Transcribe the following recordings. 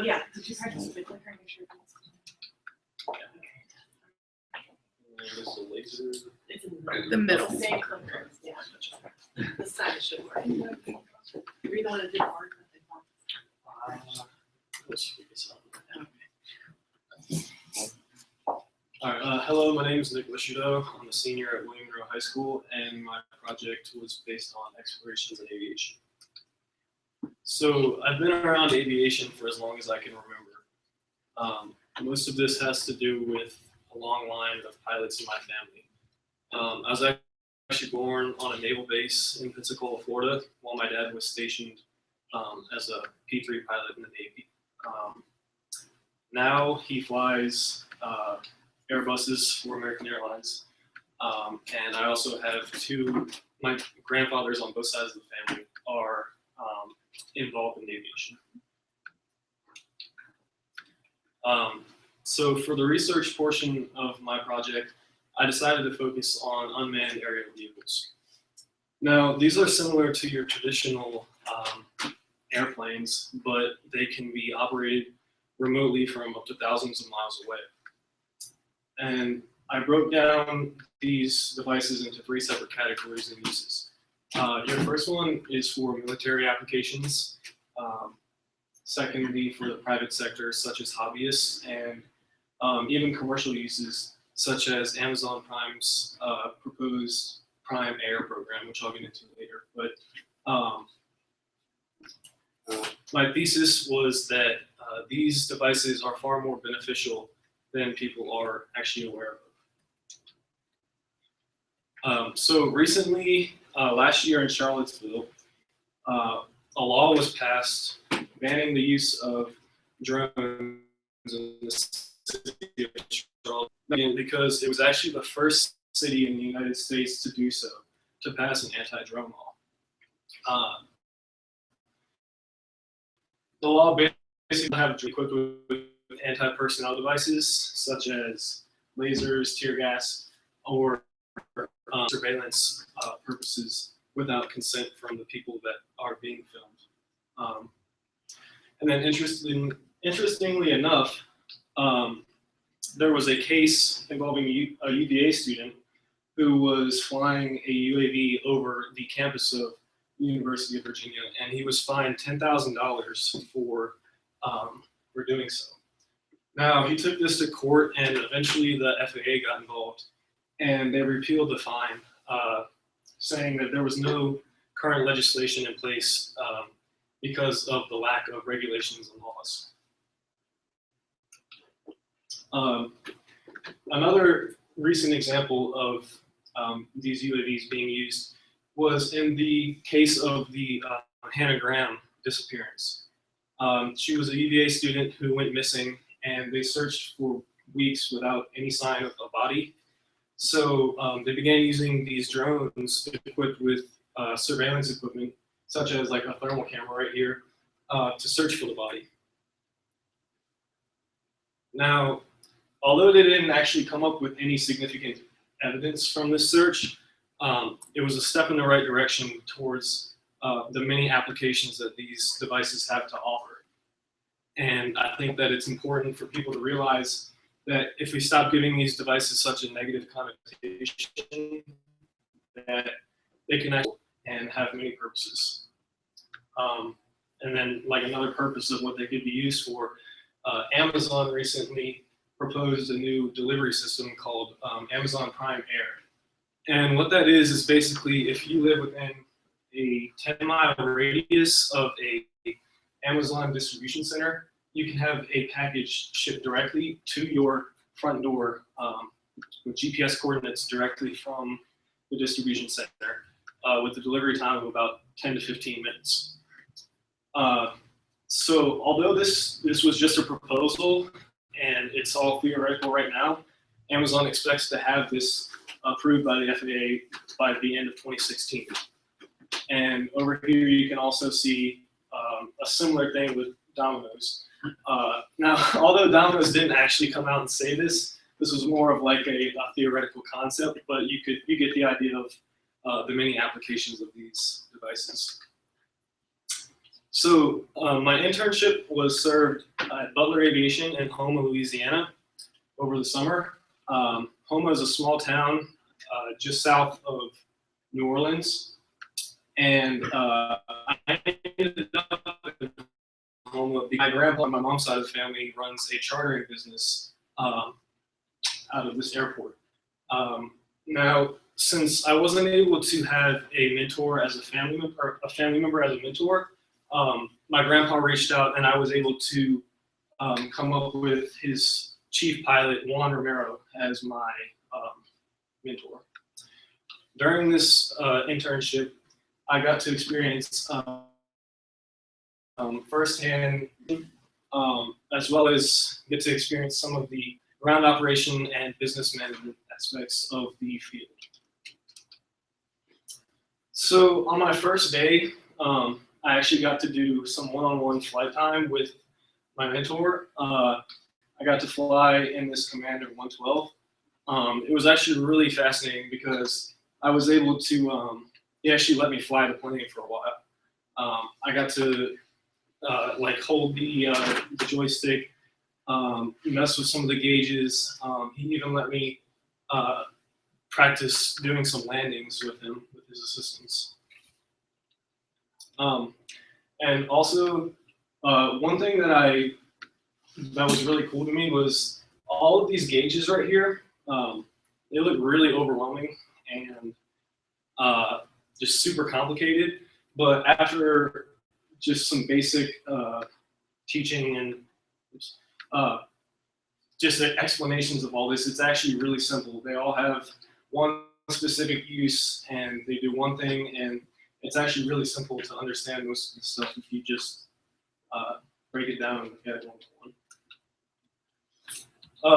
Yeah, did you practice with clicker and make sure it's in The middle. Same clicker. Yeah. The side should work. You're the one that did work. Let's figure this out. All right. Hello, my name is NLoSciuto. I'm a senior at WM15 High School, and my project was based on explorations in aviation. So I've been around aviation for as long as I can remember. Most of this has to do with a long line of pilots in my family. I was actually born on a naval base in Pensacola, Florida, while my dad was stationed as a P-3 pilot in the Navy. Now he flies Airbuses for American Airlines. And I also have my grandfathers on both sides of the family are involved in aviation. So for the research portion of my project, I decided to focus on unmanned aerial vehicles. Now, these are similar to your traditional airplanes, but they can be operated remotely from up to thousands of miles away. And I broke down these devices into 3 separate categories and uses. Your first one is for military applications. Secondly, for the private sector, such as hobbyists, and even commercial uses, such as Amazon Prime's proposed Prime Air program, which I'll get into later. But my thesis was that these devices are far more beneficial than people are actually aware of. So recently, last year in Charlottesville, a law was passed banning the use of drones in the city of Charlottesville because it was actually the first city in the United States to do so, to pass an anti-drone law. The law basically have to be equipped with anti-personnel devices such as lasers, tear gas, or surveillance purposes without consent from the people that are being filmed. And then interestingly enough, there was a case involving a UVA student who was flying a UAV over the campus of the University of Virginia, and he was fined $10,000 for doing so. Now, he took this to court, and eventually the FAA got involved, and they repealed the fine, saying that there was no current legislation in place because of the lack of regulations and laws. Another recent example of these UAVs being used was in the case of the Hannah Graham disappearance. She was a UVA student who went missing, and they searched for weeks without any sign of a body. So they began using these drones equipped with surveillance equipment, such as like a thermal camera right here, to search for the body. Now, although they didn't actually come up with any significant evidence from this search, it was a step in the right direction towards the many applications that these devices have to offer. And I think that it's important for people to realize that if we stop giving these devices such a negative connotation, that they can actually and have many purposes. And then like another purpose of what they could be used for, Amazon recently proposed a new delivery system called Amazon Prime Air. And what that is basically if you live within a 10-mile radius of a Amazon distribution center, you can have a package shipped directly to your front door with GPS coordinates directly from the distribution center with the delivery time of about 10 to 15 minutes. So although this was just a proposal and it's all theoretical right now, Amazon expects to have this approved by the FAA by the end of 2016. And over here you can also see a similar thing with Domino's. Now, although Domino's didn't actually come out and say this was more of like a theoretical concept, but you get the idea of the many applications of these devices. So my internship was served at Butler Aviation in Houma, Louisiana over the summer. Houma is a small town just south of New Orleans. And I ended up in Houma because my grandpa on my mom's side of the family runs a chartering business out of this airport. Now, since I wasn't able to have a mentor as a family member as a mentor, my grandpa reached out and I was able to come up with his chief pilot, Juan Romero, as my mentor. During this internship, I got to experience firsthand, as well as get to experience some of the ground operation and business management aspects of the field. So on my first day, I actually got to do some one-on-one flight time with my mentor. I got to fly in this Commander 112. It was actually really fascinating because I was able to, he actually let me fly the plane for a while. I got to like hold the joystick, mess with some of the gauges. He even let me practice doing some landings with him, with his assistance. And also, one thing that was really cool to me was all of these gauges right here. They look really overwhelming and just super complicated. But after just some basic teaching and just the explanations of all this, it's actually really simple. They all have one specific use and they do one thing, and it's actually really simple to understand most of the stuff if you just break it down and look at it one to one.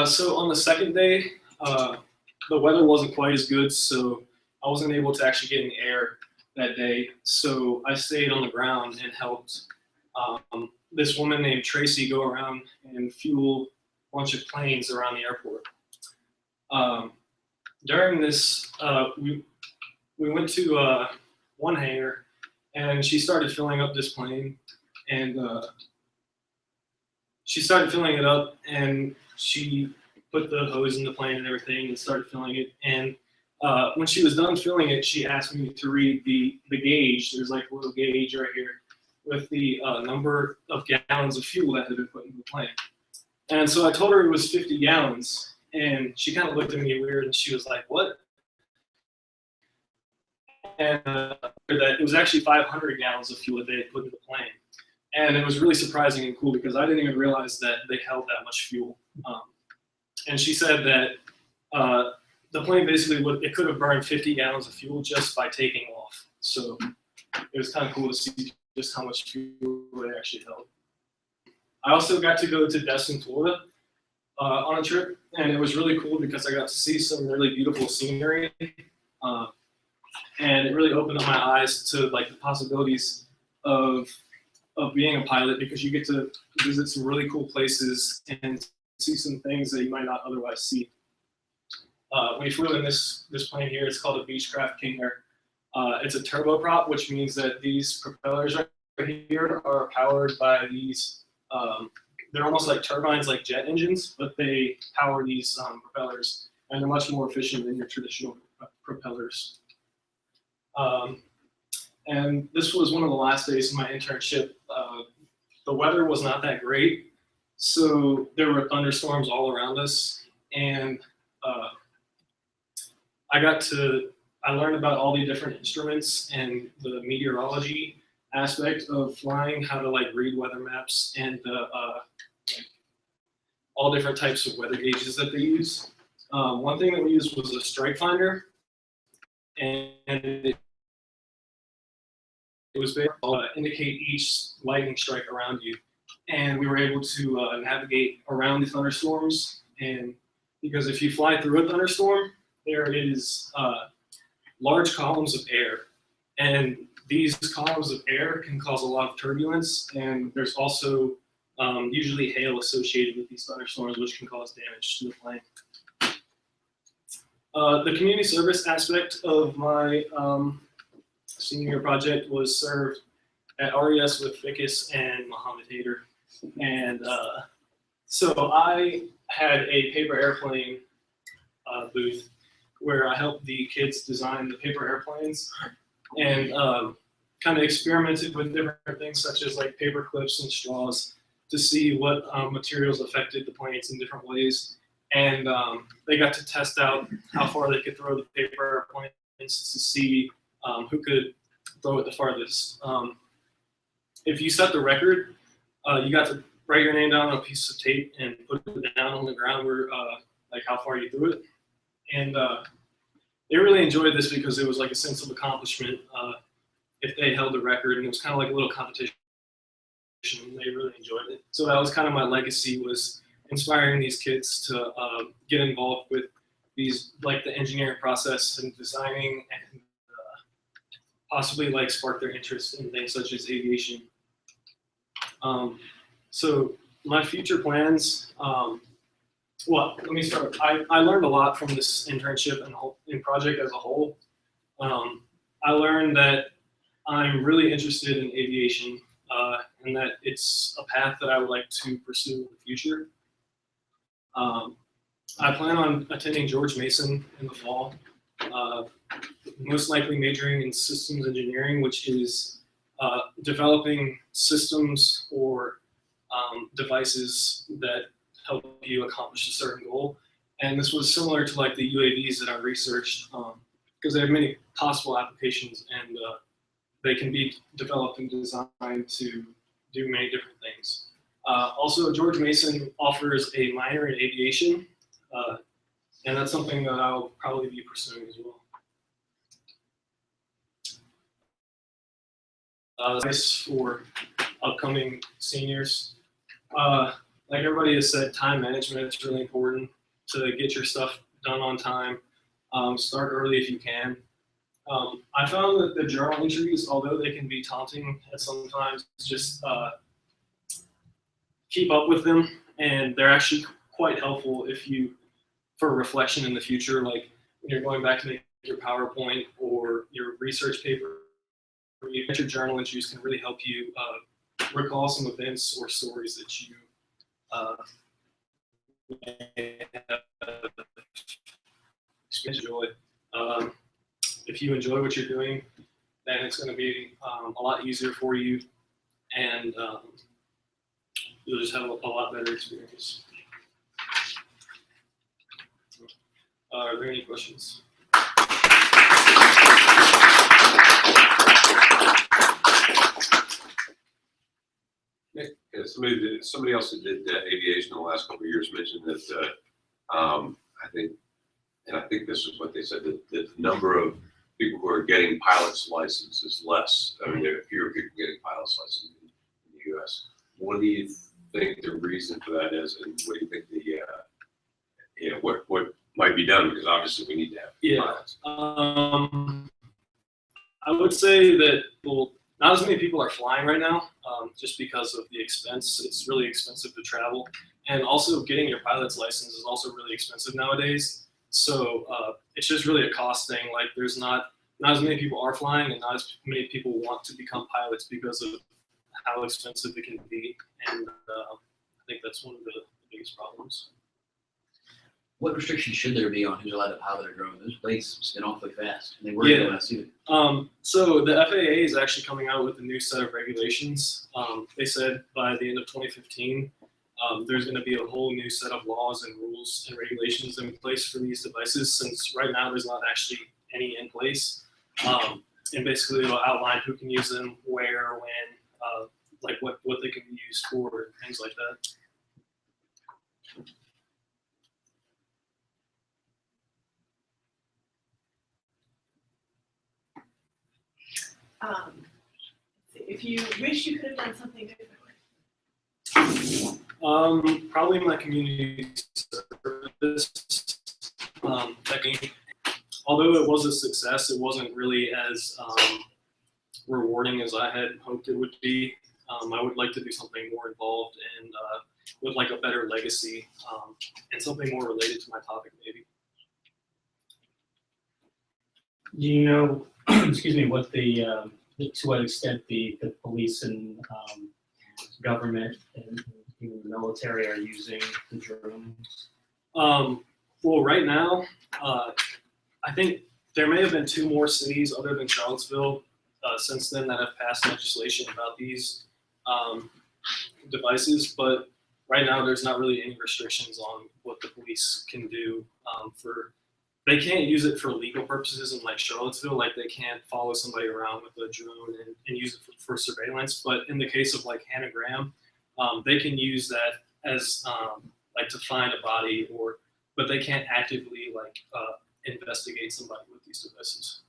So on the second day, the weather wasn't quite as good, so I wasn't able to actually get in the air that day. So I stayed on the ground and helped this woman named Tracy go around and fuel a bunch of planes around the airport. During this, we went to one hangar, and she started filling up this plane, and she started filling it up, and she put the hose in the plane and everything and started filling it. And when she was done filling it, she asked me to read the gauge. There's like a little gauge right here with the number of gallons of fuel that had been put into the plane. And so I told her it was 50 gallons, and she kind of looked at me weird, and she was like, "What?" And that it was actually 500 gallons of fuel that they had put in the plane. And it was really surprising and cool because I didn't even realize that they held that much fuel. And she said that the plane basically it could have burned 50 gallons of fuel just by taking off. So it was kind of cool to see just how much fuel they actually held. I also got to go to Destin, Florida on a trip, and it was really cool because I got to see some really beautiful scenery. And it really opened up my eyes to like the possibilities of being a pilot, because you get to visit some really cool places and see some things that you might not otherwise see. We flew in this plane here. It's called a Beechcraft King Air. It's a turboprop, which means that these propellers right here are powered by these. They're almost like turbines, like jet engines, but they power these propellers, and they're much more efficient than your traditional propellers. And this was one of the last days of my internship. The weather was not that great, so there were thunderstorms all around us, and I learned about all the different instruments and the meteorology aspect of flying, how to like read weather maps and all different types of weather gauges that they use. One thing that we used was a strike finder, and It was based indicate each lightning strike around you, and we were able to navigate around the thunderstorms. And because if you fly through a thunderstorm, there is large columns of air, and these columns of air can cause a lot of turbulence. And there's also usually hail associated with these thunderstorms, which can cause damage to the plane. The community service aspect of my senior project was served at RES with Ficus and Mohammed Hader. And so I had a paper airplane booth where I helped the kids design the paper airplanes, and kind of experimented with different things such as like paper clips and straws to see what materials affected the planes in different ways. And they got to test out how far they could throw the paper airplanes to see who could throw it the farthest. If you set the record, you got to write your name down on a piece of tape and put it down on the ground where, like how far you threw it. And they really enjoyed this because it was like a sense of accomplishment if they held the record, and it was kind of like a little competition. They really enjoyed it. So that was kind of my legacy, was inspiring these kids to get involved with these, like the engineering process and designing, and possibly like spark their interest in things such as aviation. So my future plans, well, let me start. I learned a lot from this internship and project as a whole. I learned that I'm really interested in aviation, and that it's a path that I would like to pursue in the future. I plan on attending George Mason in the fall, most likely majoring in systems engineering, which is developing systems or devices that help you accomplish a certain goal. And this was similar to like the UAVs that I researched, because they have many possible applications, and they can be developed and designed to do many different things. Also, George Mason offers a minor in aviation, and that's something that I'll probably be pursuing as well. Advice for upcoming seniors. Like everybody has said, time management is really important to get your stuff done on time. Start early if you can. I found that the journal entries, although they can be taunting at sometimes, just keep up with them, and they're actually quite helpful if you, for reflection in the future, like when you're going back to make your PowerPoint or your research paper. Your journal entries can really help you recall some events or stories that you enjoy. If you enjoy what you're doing, then it's going to be a lot easier for you, and you'll just have a lot better experience. Are there any questions? Yeah, somebody else that did aviation in the last couple of years mentioned that I think this is what they said, that the number of people who are getting pilot's license is less. I mean, there are fewer people getting pilot's license in the U.S. What do you think the reason for that is, and what do you think the what might be done? Because obviously we need to have pilots. I would say that, well, not as many people are flying right now, just because of the expense. It's really expensive to travel, and also getting your pilot's license is also really expensive nowadays. So it's just really a cost thing. Like there's not as many people are flying, and not as many people want to become pilots because of how expensive it can be. And I think that's one of the biggest problems. What restrictions should there be on who's allowed to pilot a drone? Those planes spin awfully fast, and they work when I see it. So the FAA is actually coming out with a new set of regulations. They said by the end of 2015, there's going to be a whole new set of laws and rules and regulations in place for these devices, since right now there's not actually any in place. And basically it'll outline who can use them, where, when, like what they can be used for, things like that. if you wish you could have done something differently? Probably my community service. Technique. Although it was a success, it wasn't really as rewarding as I had hoped it would be. I would like to do something more involved and with like a better legacy and something more related to my topic, maybe. Do you know, excuse me, what to what extent the police and government and even the military are using the drones? Well, right now, I think there may have been 2 more cities other than Charlottesville since then that have passed legislation about these devices, but right now there's not really any restrictions on what the police can do they can't use it for legal purposes in like Charlottesville, like they can't follow somebody around with a drone and use it for surveillance, but in the case of like Hannah Graham, they can use that as like to find a body but they can't actively like investigate somebody with these devices.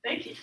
Thank you.